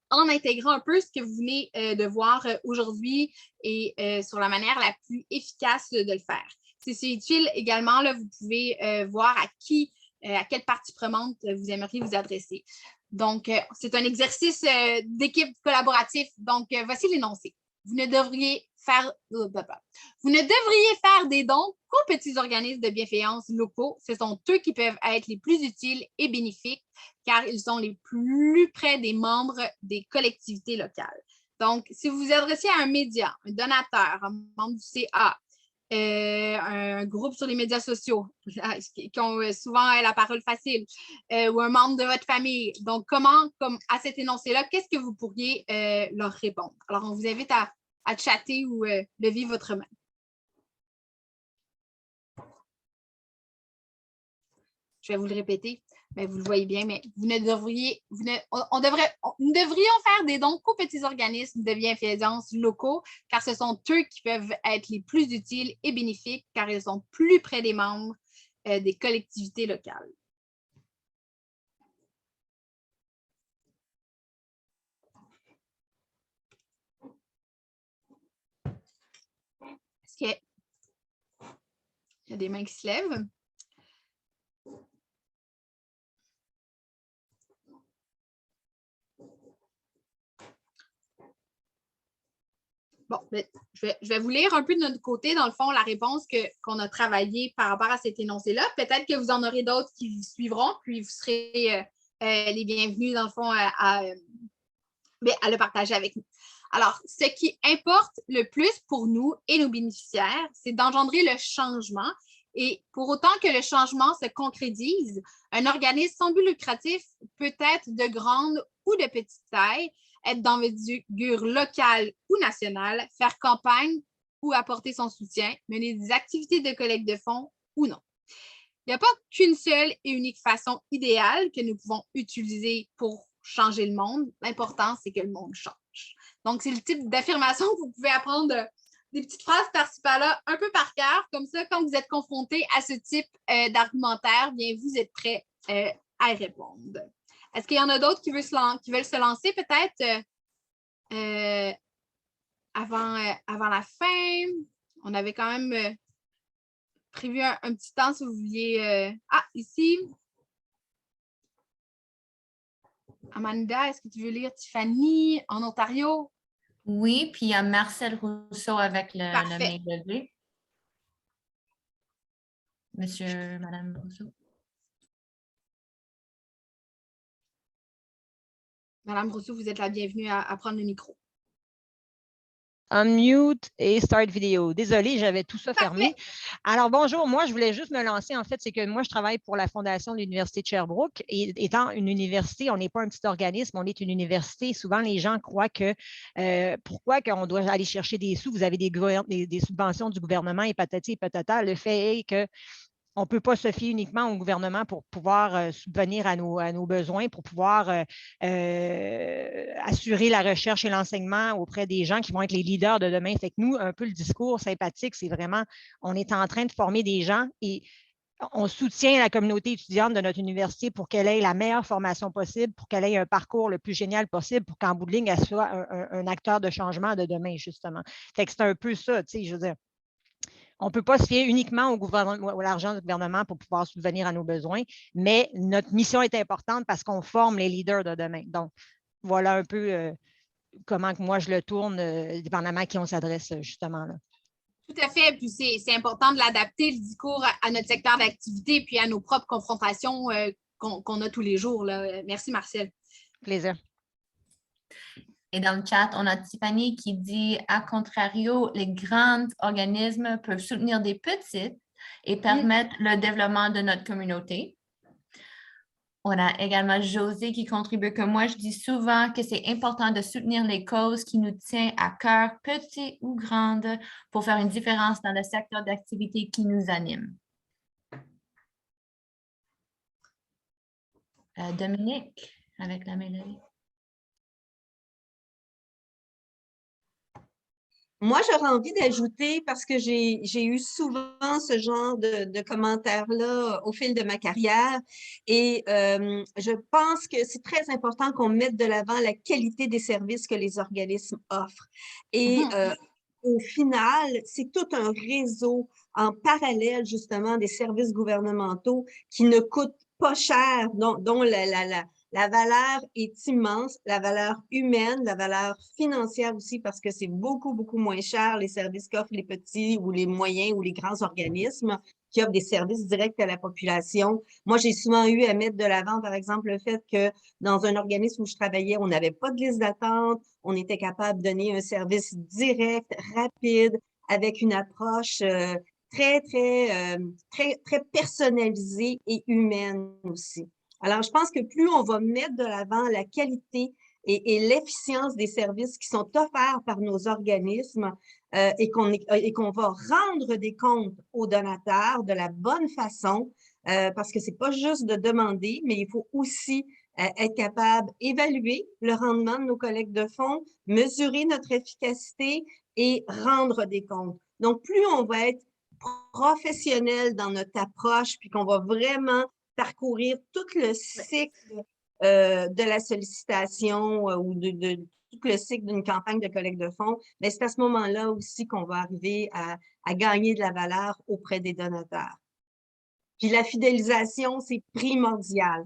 en intégrant un peu ce que vous venez de voir aujourd'hui et sur la manière la plus efficace de le faire. Si c'est utile également, là, vous pouvez voir à quelle partie prenante vous aimeriez vous adresser. Donc, c'est un exercice d'équipe collaboratif. Donc, voici l'énoncé. Vous ne devriez faire des dons qu'aux petits organismes de bienfaisance locaux. Ce sont eux qui peuvent être les plus utiles et bénéfiques car ils sont les plus près des membres des collectivités locales. Donc, si vous vous adressez à un média, un donateur, un membre du CA, un groupe sur les médias sociaux qui ont souvent la parole facile, ou un membre de votre famille. Donc, comme à cet énoncé-là, qu'est-ce que vous pourriez leur répondre? Alors, on vous invite à chatter ou lever votre main. Je vais vous le répéter, mais vous le voyez bien, mais nous devrions faire des dons qu'aux petits organismes de bienfaisance locaux, car ce sont eux qui peuvent être les plus utiles et bénéfiques, car ils sont plus près des membres des collectivités locales. Est-ce qu'il y a des mains qui se lèvent? Bon, je vais vous lire un peu de notre côté, dans le fond, la réponse qu'on a travaillée par rapport à cet énoncé-là. Peut-être que vous en aurez d'autres qui suivront, puis vous serez les bienvenus, dans le fond, à le partager avec nous. Alors, ce qui importe le plus pour nous et nos bénéficiaires, c'est d'engendrer le changement. Et pour autant que le changement se concrétise, un organisme sans but lucratif peut être de grande ou de petite taille, être d'envergure locale ou nationale, faire campagne ou apporter son soutien, mener des activités de collecte de fonds ou non. Il n'y a pas qu'une seule et unique façon idéale que nous pouvons utiliser pour changer le monde. L'important, c'est que le monde change. Donc, c'est le type d'affirmation que vous pouvez apprendre des petites phrases par-ci par-là, un peu par cœur. Comme ça, quand vous êtes confronté à ce type d'argumentaire, bien, vous êtes prêt à y répondre. Est-ce qu'il y en a d'autres qui veulent se lancer peut-être avant la fin? On avait quand même prévu un petit temps si vous vouliez. Ici. Amanda, est-ce que tu veux lire Tiffany en Ontario? Oui, puis il y a Marcel Rousseau avec le main levée. Madame Rousseau. Madame Rousseau, vous êtes la bienvenue à prendre le micro. Unmute et start vidéo. Désolée, j'avais tout ça fermé. Alors, bonjour. Moi, je voulais juste me lancer. En fait, c'est que moi, je travaille pour la Fondation de l'Université de Sherbrooke. Et étant une université, on n'est pas un petit organisme, on est une université. Souvent, les gens croient que pourquoi qu'on doit aller chercher des sous? Vous avez des subventions du gouvernement et patati et patata. Le fait est que on ne peut pas se fier uniquement au gouvernement pour pouvoir subvenir à nos besoins, pour pouvoir assurer la recherche et l'enseignement auprès des gens qui vont être les leaders de demain. Fait que nous, un peu le discours sympathique, c'est vraiment, on est en train de former des gens et on soutient la communauté étudiante de notre université pour qu'elle ait la meilleure formation possible, pour qu'elle ait un parcours le plus génial possible, pour qu'en bout de ligne, elle soit un acteur de changement de demain, justement. Fait que c'est un peu ça, tu sais, je veux dire. On ne peut pas se fier uniquement à l'argent du gouvernement pour pouvoir subvenir à nos besoins, mais notre mission est importante parce qu'on forme les leaders de demain. Donc, voilà un peu comment que moi je le tourne, dépendamment à qui on s'adresse justement là. Tout à fait. Puis c'est important de l'adapter, le discours, à notre secteur d'activité puis à nos propres confrontations qu'on a tous les jours, là. Merci, Marcel. Plaisir. Et dans le chat, on a Tiffany qui dit « À contrario, les grands organismes peuvent soutenir des petites et permettre le développement de notre communauté. » On a également José qui contribue que moi, je dis souvent que c'est important de soutenir les causes qui nous tiennent à cœur, petites ou grandes, pour faire une différence dans le secteur d'activité qui nous anime. Dominique, avec la mélodie. Moi, j'aurais envie d'ajouter, parce que j'ai eu souvent ce genre de commentaires-là au fil de ma carrière, et je pense que c'est très important qu'on mette de l'avant la qualité des services que les organismes offrent. Et au final, c'est tout un réseau en parallèle, justement, des services gouvernementaux qui ne coûtent pas cher, dont la valeur est immense, la valeur humaine, la valeur financière aussi, parce que c'est beaucoup, beaucoup moins cher les services qu'offrent les petits ou les moyens ou les grands organismes qui offrent des services directs à la population. Moi, j'ai souvent eu à mettre de l'avant, par exemple, le fait que dans un organisme où je travaillais, on n'avait pas de liste d'attente, on était capable de donner un service direct, rapide, avec une approche très personnalisée et humaine aussi. Alors, je pense que plus on va mettre de l'avant la qualité et l'efficience des services qui sont offerts par nos organismes et qu'on va rendre des comptes aux donateurs de la bonne façon, parce que c'est pas juste de demander, mais il faut aussi être capable d'évaluer le rendement de nos collectes de fonds, mesurer notre efficacité et rendre des comptes. Donc, plus on va être professionnel dans notre approche, puis qu'on va vraiment parcourir tout le cycle de la sollicitation ou de tout le cycle d'une campagne de collecte de fonds, mais c'est à ce moment-là aussi qu'on va arriver à gagner de la valeur auprès des donateurs. Puis la fidélisation, c'est primordial.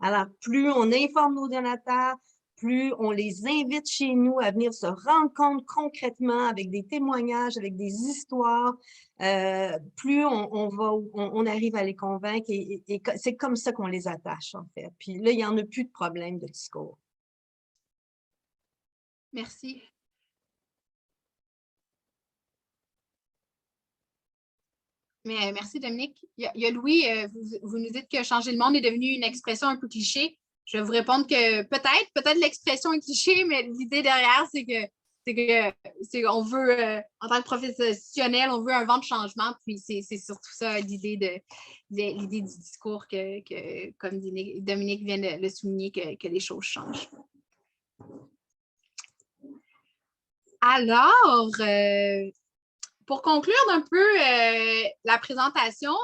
Alors, plus on informe nos donateurs, plus on les invite chez nous à venir se rendre compte concrètement avec des témoignages, avec des histoires, plus on arrive à les convaincre et c'est comme ça qu'on les attache, en fait. Puis là, il n'y en a plus de problème de discours. Merci. Mais merci, Dominique. Il y a Louis, vous nous dites que changer le monde est devenu une expression un peu cliché. Je vais vous répondre que peut-être l'expression est cliché, mais l'idée derrière, c'est que on veut, en tant que professionnel, on veut un vent de changement. Puis c'est surtout ça l'idée du discours que comme Dominique vient de le souligner, que les choses changent. Alors, pour conclure un peu la présentation,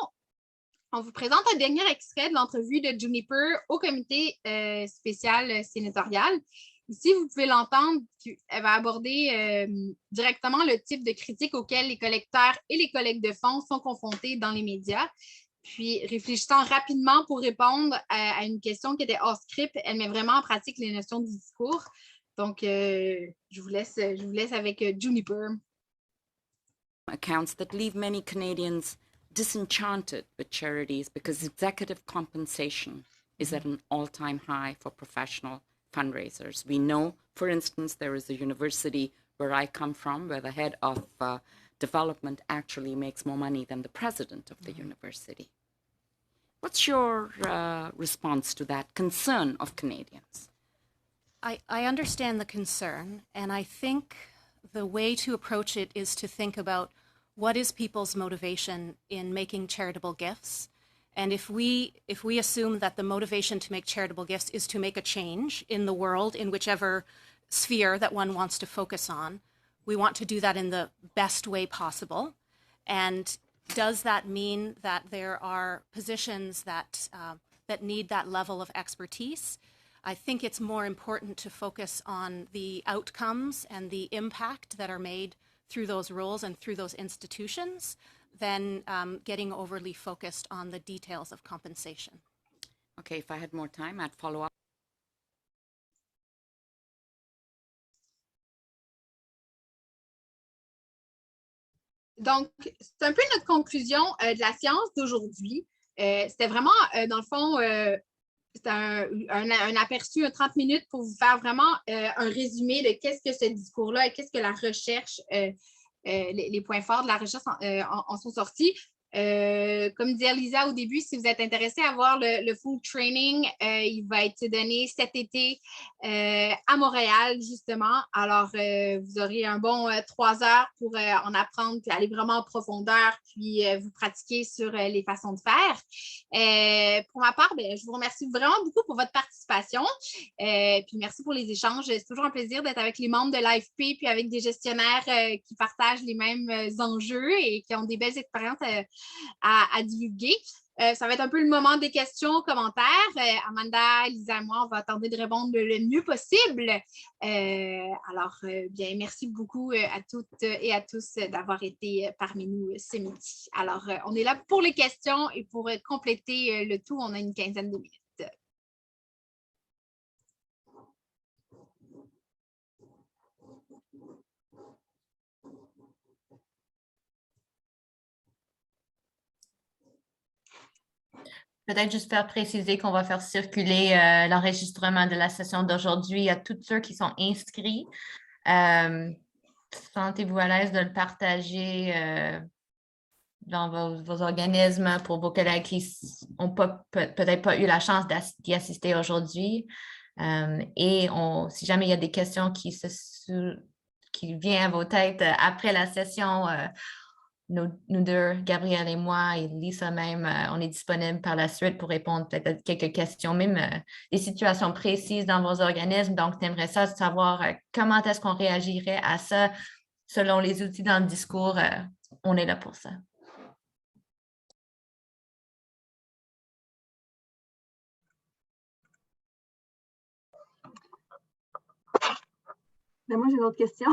on vous présente un dernier extrait de l'entrevue de Juniper au comité spécial sénatorial. Ici, vous pouvez l'entendre, elle va aborder directement le type de critiques auxquelles les collecteurs et les collectes de fonds sont confrontés dans les médias. Puis, réfléchissant rapidement pour répondre à une question qui était hors script, elle met vraiment en pratique les notions du discours. Donc, je vous laisse avec Juniper. Accounts that leave many Canadians disenchanted with charities because executive compensation is at an all-time high for professional fundraisers. We know, for instance, there is a university where I come from where the head of development actually makes more money than the president of the university. What's your response to that concern of Canadians? I understand the concern, and I think the way to approach it is to think about what is people's motivation in making charitable gifts. And if we assume that the motivation to make charitable gifts is to make a change in the world, in whichever sphere that one wants to focus on, we want to do that in the best way possible. And does that mean that there are positions that need that level of expertise? I think it's more important to focus on the outcomes and the impact that are made through those roles and through those institutions than getting overly focused on the details of compensation. Okay, if I had more time, I'd follow up. Donc, c'est un peu notre conclusion de la séance d'aujourd'hui. C'était vraiment, dans le fond, c'est un aperçu, 30 minutes pour vous faire vraiment un résumé de qu'est-ce que ce discours-là et qu'est-ce que la recherche, les points forts de la recherche en sont sortis. Comme disait Lisa au début, si vous êtes intéressé à voir le food training, il va être donné cet été à Montréal, justement. Alors, vous aurez un bon 3 heures pour en apprendre, puis aller vraiment en profondeur, puis vous pratiquer sur les façons de faire. Pour ma part, je vous remercie vraiment beaucoup pour votre participation. Puis merci pour les échanges. C'est toujours un plaisir d'être avec les membres de l'AFP, puis avec des gestionnaires qui partagent les mêmes enjeux et qui ont des belles expériences à divulguer. Ça va être un peu le moment des questions, commentaires. Amanda, Lisa et moi, on va tenter de répondre le mieux possible. Alors, bien, merci beaucoup à toutes et à tous d'avoir été parmi nous ce midi. Alors, on est là pour les questions et pour compléter le tout, on a une quinzaine de minutes. Peut-être juste faire préciser qu'on va faire circuler l'enregistrement de la session d'aujourd'hui à tous ceux qui sont inscrits. Sentez-vous à l'aise de le partager dans vos organismes pour vos collègues qui n'ont peut-être pas eu la chance d'y assister aujourd'hui. Et si jamais il y a des questions qui viennent à vos têtes après la session, nous deux, Gabrielle et moi, et Lisa même, on est disponible par la suite pour répondre peut-être à quelques questions, même des situations précises dans vos organismes. Donc, j'aimerais ça savoir comment est-ce qu'on réagirait à ça selon les outils dans le discours. On est là pour ça. Moi, j'ai une autre question.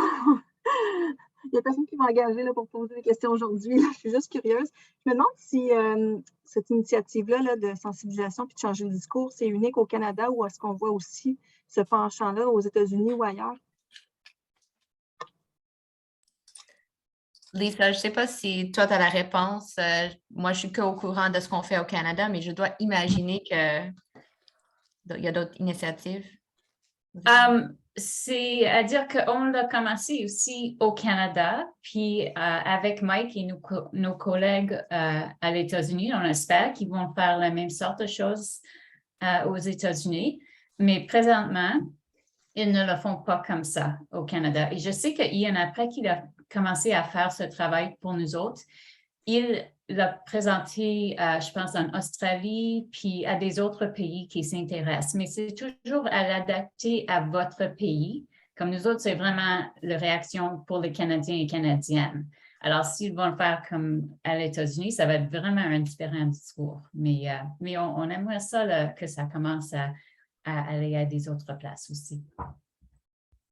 Il n'y a personne qui m'a engagée pour poser des questions aujourd'hui. Je suis juste curieuse. Je me demande si cette initiative-là de sensibilisation puis de changer le discours, c'est unique au Canada ou est-ce qu'on voit aussi ce penchant-là aux États-Unis ou ailleurs? Lisa, je ne sais pas si toi, tu as la réponse. Moi, je ne suis qu'au courant de ce qu'on fait au Canada, mais je dois imaginer qu'il y a d'autres initiatives. C'est-à-dire qu'on l'a commencé aussi au Canada, puis avec Mike et nos collègues à les États-Unis, on espère qu'ils vont faire la même sorte de choses aux États-Unis. Mais présentement, ils ne le font pas comme ça au Canada. Et je sais qu'Ian, après qu'il a commencé à faire ce travail pour nous autres, il l'a présenté, je pense, en Australie, puis à des autres pays qui s'intéressent. Mais c'est toujours à l'adapter à votre pays. Comme nous autres, c'est vraiment la réaction pour les Canadiens et Canadiennes. Alors, s'ils vont le faire comme à les États-Unis, ça va être vraiment un différent discours. Mais on aimerait ça que ça commence à aller à des autres places aussi.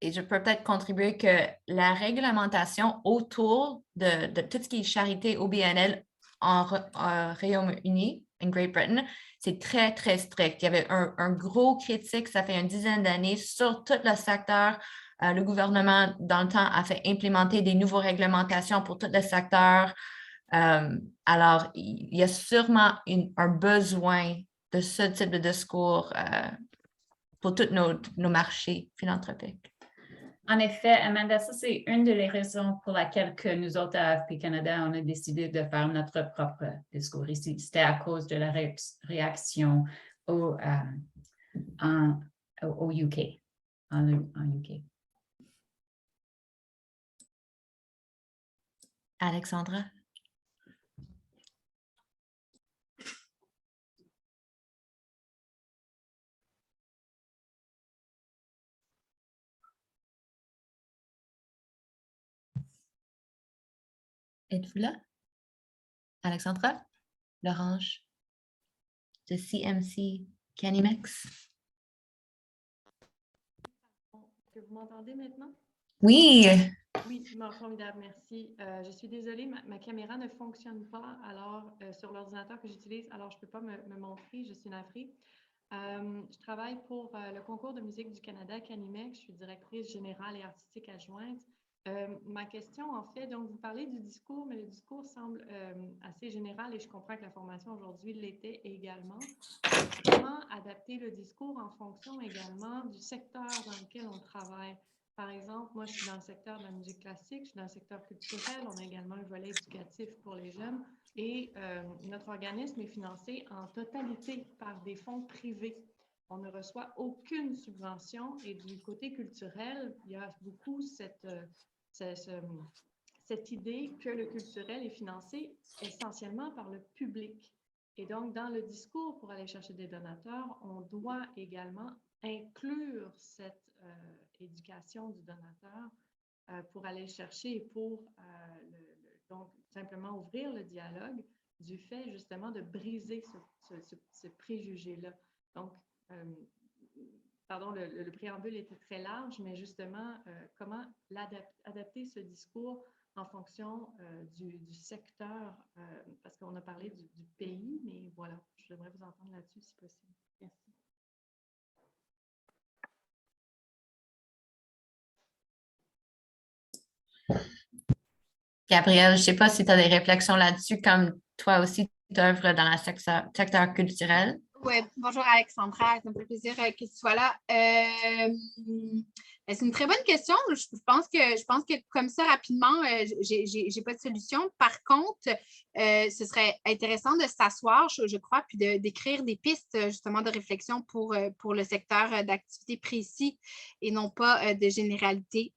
Et je peux peut-être contribuer que la réglementation autour de tout ce qui est charité au BNL en Royaume-Uni, en Great Britain, c'est très, très strict. Il y avait un gros critique, ça fait une dizaine d'années, sur tout le secteur. Le gouvernement, dans le temps, a fait implémenter des nouvelles réglementations pour tout le secteur. Alors, il y a sûrement un besoin de ce type de discours pour tous nos marchés philanthropiques. En effet, Amanda, ça, c'est une des raisons pour laquelle que nous autres à AFP Canada, on a décidé de faire notre propre discours ici. C'était à cause de la réaction au UK, en UK. Alexandra? Êtes-vous là? Alexandra? L'orange? De CMC Canimex? Est-ce que vous m'entendez maintenant? Oui! Oui, formidable, merci. Je suis désolée, ma caméra ne fonctionne pas alors sur l'ordinateur que j'utilise, alors je ne peux pas me montrer, je suis navrée. Je travaille pour le concours de musique du Canada, Canimex. Je suis directrice générale et artistique adjointe. Ma question, en fait, donc vous parlez du discours, mais le discours semble assez général et je comprends que la formation aujourd'hui l'était également. Comment adapter le discours en fonction également du secteur dans lequel on travaille? Par exemple, moi, je suis dans le secteur de la musique classique, je suis dans le secteur culturel, on a également un volet éducatif pour les jeunes et notre organisme est financé en totalité par des fonds privés. On ne reçoit aucune subvention et du côté culturel, il y a beaucoup cette idée que le culturel est financé essentiellement par le public. Et donc, dans le discours pour aller chercher des donateurs, on doit également inclure cette éducation du donateur pour aller le chercher et pour donc simplement ouvrir le dialogue du fait justement de briser ce préjugé-là. Donc, pardon, le préambule était très large, mais justement, comment adapter ce discours en fonction du secteur, parce qu'on a parlé du pays, mais voilà, j'aimerais vous entendre là-dessus si possible. Merci. Gabrielle, je ne sais pas si tu as des réflexions là-dessus, comme toi aussi, tu œuvres dans le secteur culturel. Oui, bonjour Alexandra, ça me fait plaisir que tu sois là. C'est une très bonne question. Je pense que comme ça, rapidement, j'ai pas de solution. Par contre, ce serait intéressant de s'asseoir, je crois, puis d'écrire des pistes justement de réflexion pour le secteur d'activité précis et non pas de généralité.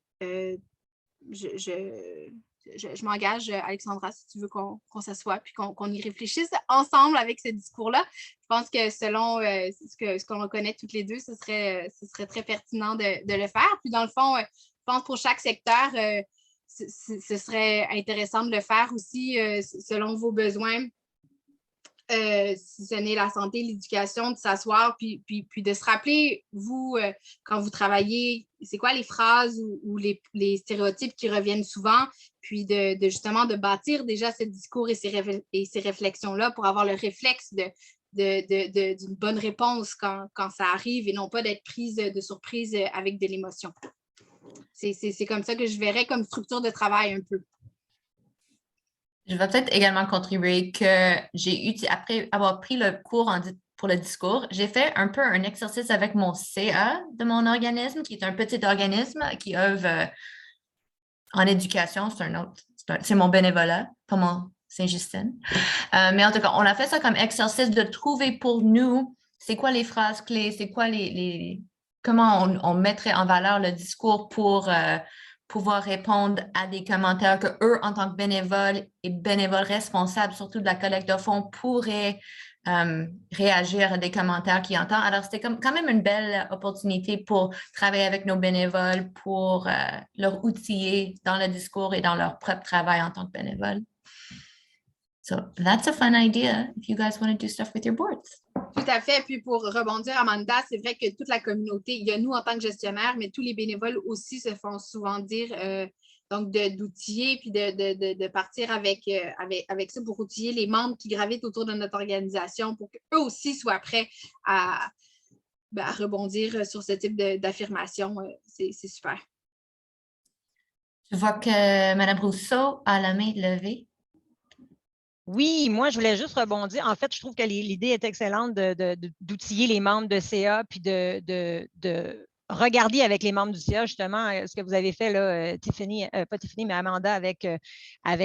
Je m'engage, Alexandra, si tu veux qu'on s'assoie puis qu'on y réfléchisse ensemble avec ce discours-là. Je pense que selon ce qu'on connaît toutes les deux, ce serait très pertinent de le faire. Puis dans le fond, je pense pour chaque secteur, ce serait intéressant de le faire aussi selon vos besoins. Si ce n'est la santé, l'éducation, de s'asseoir, puis de se rappeler, vous, quand vous travaillez, c'est quoi les phrases ou les stéréotypes qui reviennent souvent, puis justement de bâtir déjà ce discours et ces réflexions-là pour avoir le réflexe d'une bonne réponse quand ça arrive et non pas d'être prise de surprise avec de l'émotion. C'est comme ça que je verrais comme structure de travail un peu. Je vais peut-être également contribuer que après avoir pris le cours pour le discours, j'ai fait un peu un exercice avec mon CA de mon organisme, qui est un petit organisme qui œuvre en éducation. C'est mon bénévolat, pas mon Saint-Justine. Mais en tout cas, on a fait ça comme exercice de trouver pour nous, c'est quoi les phrases clés, c'est quoi comment on mettrait en valeur le discours pour pouvoir répondre à des commentaires que eux, en tant que bénévoles et bénévoles responsables, surtout de la collecte de fonds, pourraient réagir à des commentaires qu'ils entendent. Alors, c'était quand même une belle opportunité pour travailler avec nos bénévoles, pour leur outiller dans le discours et dans leur propre travail en tant que bénévoles. So that's a fun idea if you guys want to do stuff with your boards. Tout à fait. Puis pour rebondir, Amanda, c'est vrai que toute la communauté, il y a nous en tant que gestionnaires, mais tous les bénévoles aussi se font souvent dire donc d'outiller puis de partir avec ça pour outiller les membres qui gravitent autour de notre organisation pour qu'eux aussi soient prêts à rebondir sur ce type d'affirmation. C'est super. Je vois que Mme Rousseau a la main levée. Oui, moi, je voulais juste rebondir. En fait, je trouve que l'idée est excellente d'outiller les membres de CA puis de regarder avec les membres du CA, justement, ce que vous avez fait, là, Tiffany, pas Tiffany, mais Amanda, avec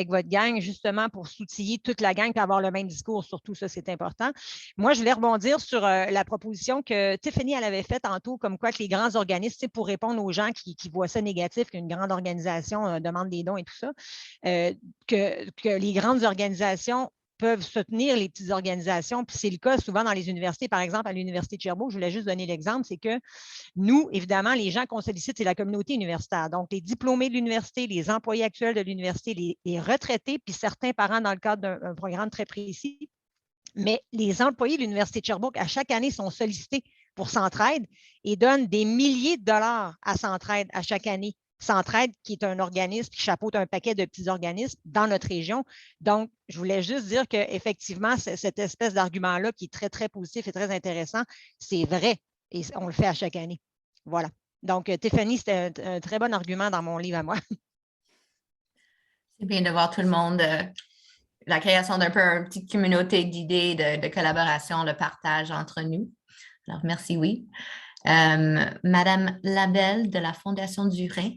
votre gang, justement, pour s'outiller toute la gang et avoir le même discours. Surtout, ça, c'est important. Moi, je voulais rebondir sur la proposition que Tiffany, elle avait faite tantôt, comme quoi que les grands organismes, pour répondre aux gens qui voient ça négatif, qu'une grande organisation demande des dons et tout ça, que les grandes organisations peuvent soutenir les petites organisations. Puis c'est le cas souvent dans les universités. Par exemple, à l'Université de Sherbrooke, je voulais juste donner l'exemple, c'est que nous, évidemment, les gens qu'on sollicite, c'est la communauté universitaire. Donc, les diplômés de l'université, les employés actuels de l'université, les retraités, puis certains parents dans le cadre d'un programme très précis. Mais les employés de l'Université de Sherbrooke, à chaque année, sont sollicités pour Centraide et donnent des milliers de dollars à Centraide à chaque année. Centraide, qui est un organisme qui chapeaute un paquet de petits organismes dans notre région. Donc, je voulais juste dire qu'effectivement, cette espèce d'argument-là qui est très, très positif et très intéressant, c'est vrai et on le fait à chaque année. Voilà. Donc, Tiffany, c'était un très bon argument dans mon livre à moi. C'est bien de voir tout le monde, la création d'un peu une petite communauté d'idées, de collaboration, le partage entre nous. Alors, merci, oui. Madame Labelle de la Fondation du Rhin.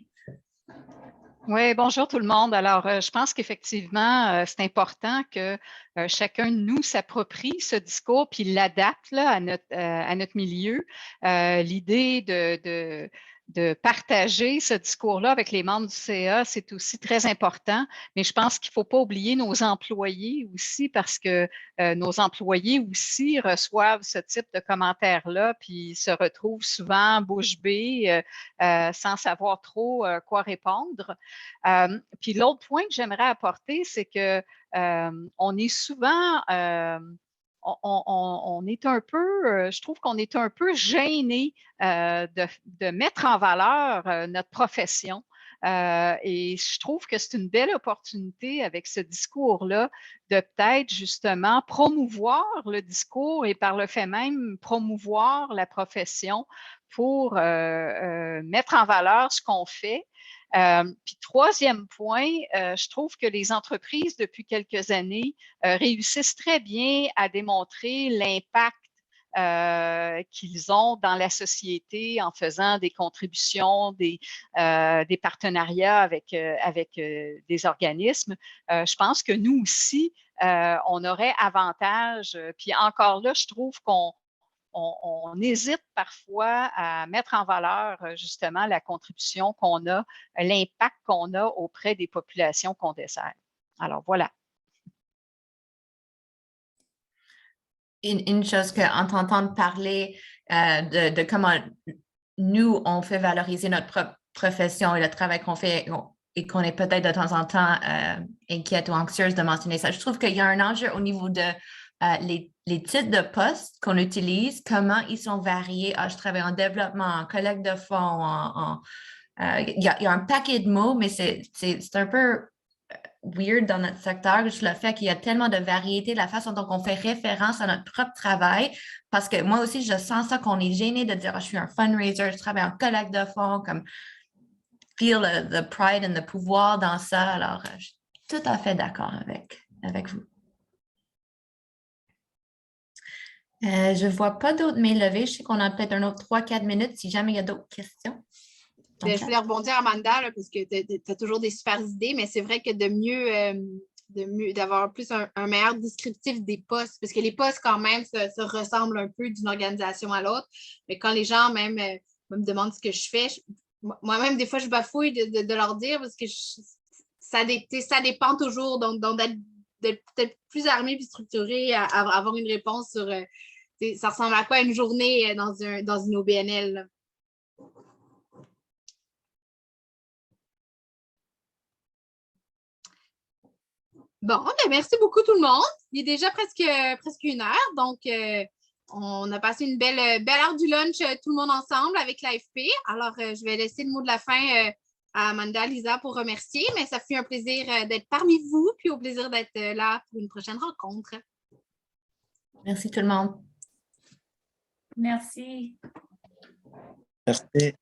Oui, bonjour tout le monde. Alors, je pense qu'effectivement, c'est important que chacun de nous s'approprie ce discours puis l'adapte à notre milieu. L'idée de partager ce discours-là avec les membres du CA, c'est aussi très important, mais je pense qu'il ne faut pas oublier nos employés aussi parce que nos employés aussi reçoivent ce type de commentaires-là puis se retrouvent souvent bouche bée sans savoir trop quoi répondre. Puis l'autre point que j'aimerais apporter, c'est que on est souvent on est un peu, je trouve qu'on est un peu gêné de mettre en valeur notre profession. Et je trouve que c'est une belle opportunité avec ce discours-là de peut-être justement promouvoir le discours et par le fait même promouvoir la profession pour mettre en valeur ce qu'on fait. Puis troisième point, je trouve que les entreprises depuis quelques années réussissent très bien à démontrer l'impact qu'ils ont dans la société en faisant des contributions, des partenariats avec des organismes. Je pense que nous aussi, on aurait avantage. Puis encore là, je trouve qu'on hésite parfois à mettre en valeur justement la contribution qu'on a, l'impact qu'on a auprès des populations qu'on dessert. Alors voilà. Une chose qu'en t'entendant parler de comment nous, on fait valoriser notre profession et le travail qu'on fait et qu'on est peut-être de temps en temps inquiète ou anxieuse de mentionner ça. Je trouve qu'il y a un enjeu au niveau de les titres de poste qu'on utilise, comment ils sont variés. Je travaille en développement, en collecte de fonds, il y a un paquet de mots, mais c'est un peu weird dans notre secteur, juste le fait qu'il y a tellement de variété, la façon dont on fait référence à notre propre travail, parce que moi aussi, je sens ça qu'on est gêné de dire je suis un fundraiser, je travaille en collecte de fonds, comme feel the pride and the pouvoir dans ça. Alors, je suis tout à fait d'accord avec vous. Je ne vois pas d'autres mains levées. Je sais qu'on a peut-être un autre 3-4 minutes si jamais il y a d'autres questions. Je voulais rebondir, Amanda, là, parce que tu as toujours des super idées, mais c'est vrai que d'avoir plus un meilleur descriptif des postes, parce que les postes, quand même, se ressemblent un peu d'une organisation à l'autre. Mais quand les gens même me demandent ce que je fais, moi-même, des fois, je bafouille de leur dire parce que ça dépend toujours. Donc d'être peut-être plus armé et structuré à avoir une réponse sur ça ressemble à quoi une journée dans une OBNL. Là. Bon, ben merci beaucoup tout le monde. Il est déjà presque 1 heure, donc on a passé une belle heure du lunch tout le monde ensemble avec l'AFP. Alors, je vais laisser le mot de la fin à Amanda, Lisa pour remercier, mais ça fut un plaisir d'être parmi vous, puis au plaisir d'être là pour une prochaine rencontre. Merci tout le monde. Merci. Merci.